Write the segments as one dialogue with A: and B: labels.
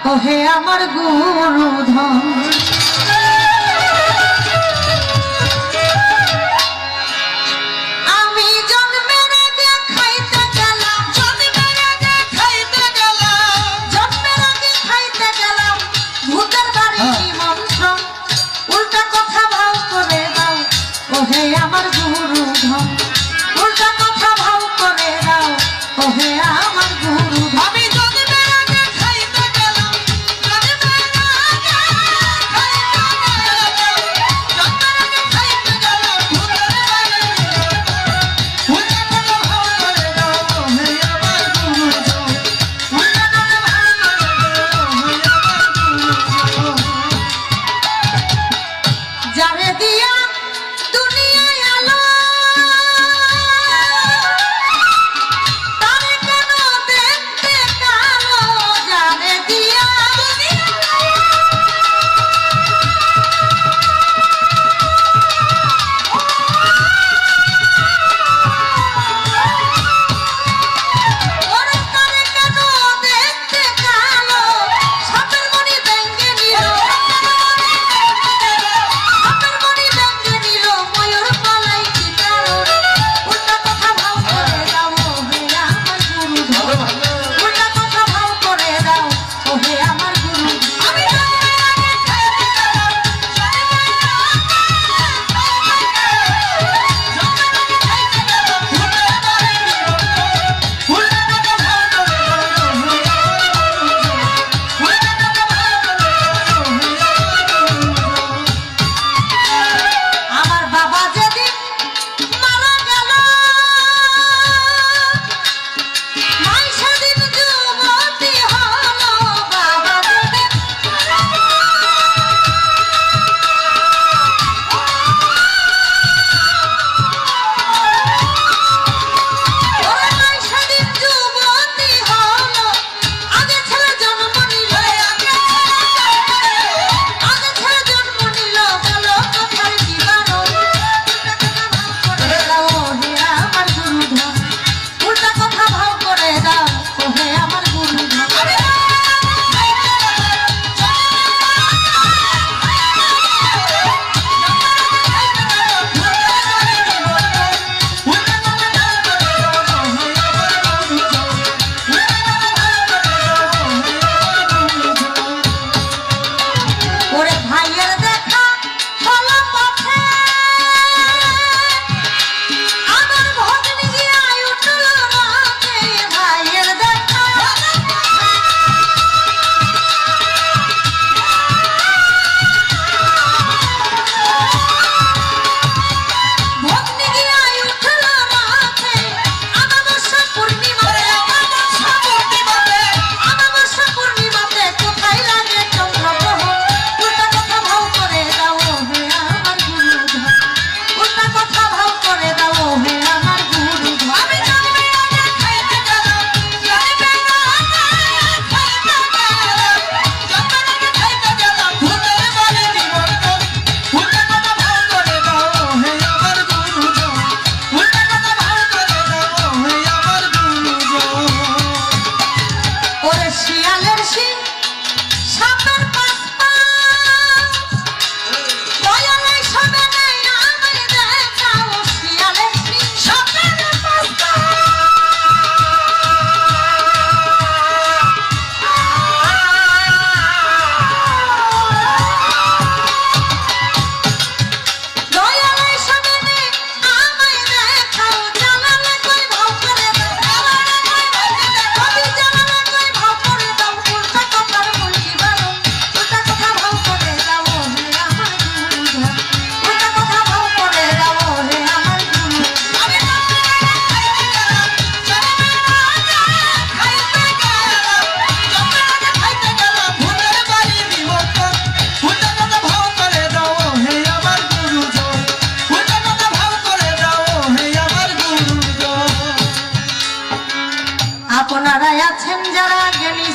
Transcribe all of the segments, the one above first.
A: ওহে আমার গুরুধন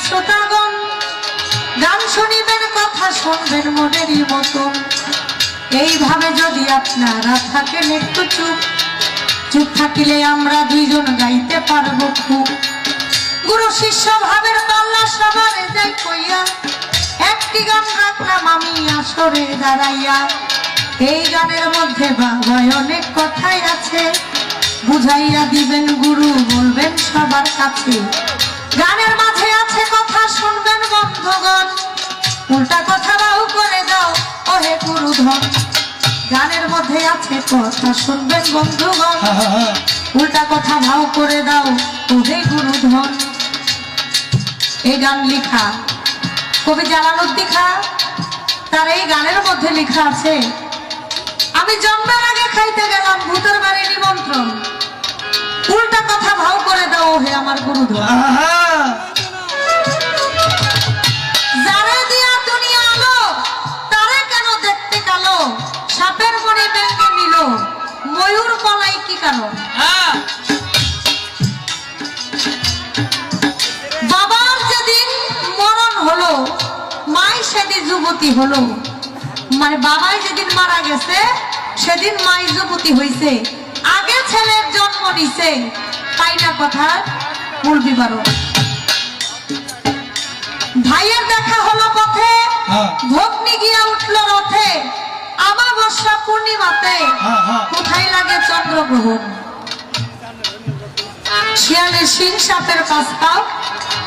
B: শ্রোতাগণ গান শুনিবেন কথা শুনবেন মনেরই মতন। এইভাবে যদি আপনারা থাকেন একটু চুপ চুপ থাকিলে আমরা দুইজন গাইতে পারবো খুব। গুরু শিষ্য ভাবের পাল্লা সবারে যাই কইয়া একটি গান রাখলাম আমি আসরে দাঁড়াইয়া, এই গানের মধ্যে বাবায় অনেক কথাই আছে, বুঝাইয়া দিবেন গুরু বলবেন সবার কাছে। গানের মাঝে আছে কথা শুনবেন বন্ধুগণ, উল্টা কথা বাহু করে দাও ওহে গুরুধন। গানের মধ্যে আছে কথা শুনবেন বন্ধুগণ, উল্টা কথা ভাও করে দাও ওহে গুরুধন। এই গান লেখা কবি জালালউদ্দিন খাঁ, তার এই গানের মধ্যে লেখা আছে, আমি জন্মের আগে খাইতে গেলাম ভূতের বাড়ি নিমন্ত্রণ, উল্টা কথা ভাও করে দাও হে আমার গুরুধন। যারে দিয়া দুনিয়া আলো তারে কেন দেখতে কালো, সাপের মনে ব্যাঙ্গে নিল ময়ূর পলাই কি কারণ। বাবার যেদিন মরণ হলো মাই সেদিন যুবতী হলো, মানে বাবাই যেদিন মারা গেছে সেদিন মাই যুবতী হইছে, আগে ছেলের জন্ম নিছে, তাই না কথার মূল বিবরণ। ভাইয়ের দেখা হলো পথে, ভগ্নি গিয়া উঠলো রথে, আমাবস্যা পূর্ণিমাতে কোথায় লাগে চন্দ্রগ্রহণ। শিয়ালের সিং সাপের পাস্তাও,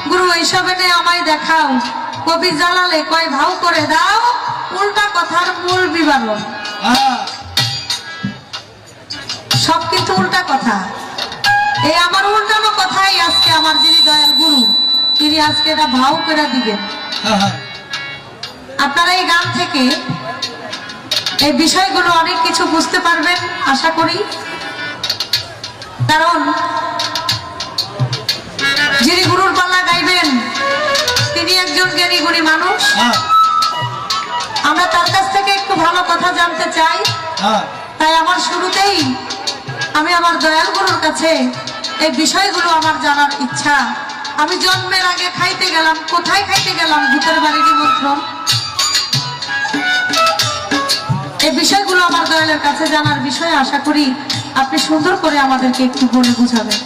B: গুরু এইসবে নে আমায় দেখাও, কবি জালালে কয় ভাও করে দাও উল্টা কথার মূল বিবরণ। সব কিন্তু উল্টা কথা। এই আমার উল্টানো কথাই আজকে আমার যিনি দয়াল গুরু তিনি আজকে এটা ভাও করে দিবেন। আপনারা এই গান থেকে এই বিষয়গুলো অনেক কিছু বুঝতে পারবেন আশা করি, কারণ যিনি গুরুর পাল্লা গাইবেন তিনি একজন জ্ঞানী গুণী মানুষ। আমরা তার কাছ থেকে একটু ভালো কথা জানতে চাই, তাই আমার শুরুতেই আমি আমার দয়াল গুরুর কাছে এই বিষয়গুলো আমার জানার ইচ্ছা। আমি জন্মের আগে খাইতে গেলাম, কোথায় খাইতে গেলাম ভূতের বাড়ি নিমন্ত্রণ, এই বিষয়গুলো আমার দয়ালের কাছে জানার বিষয়। আশা করি আপনি সুন্দর করে আমাদেরকে একটু বলে বুঝাবেন।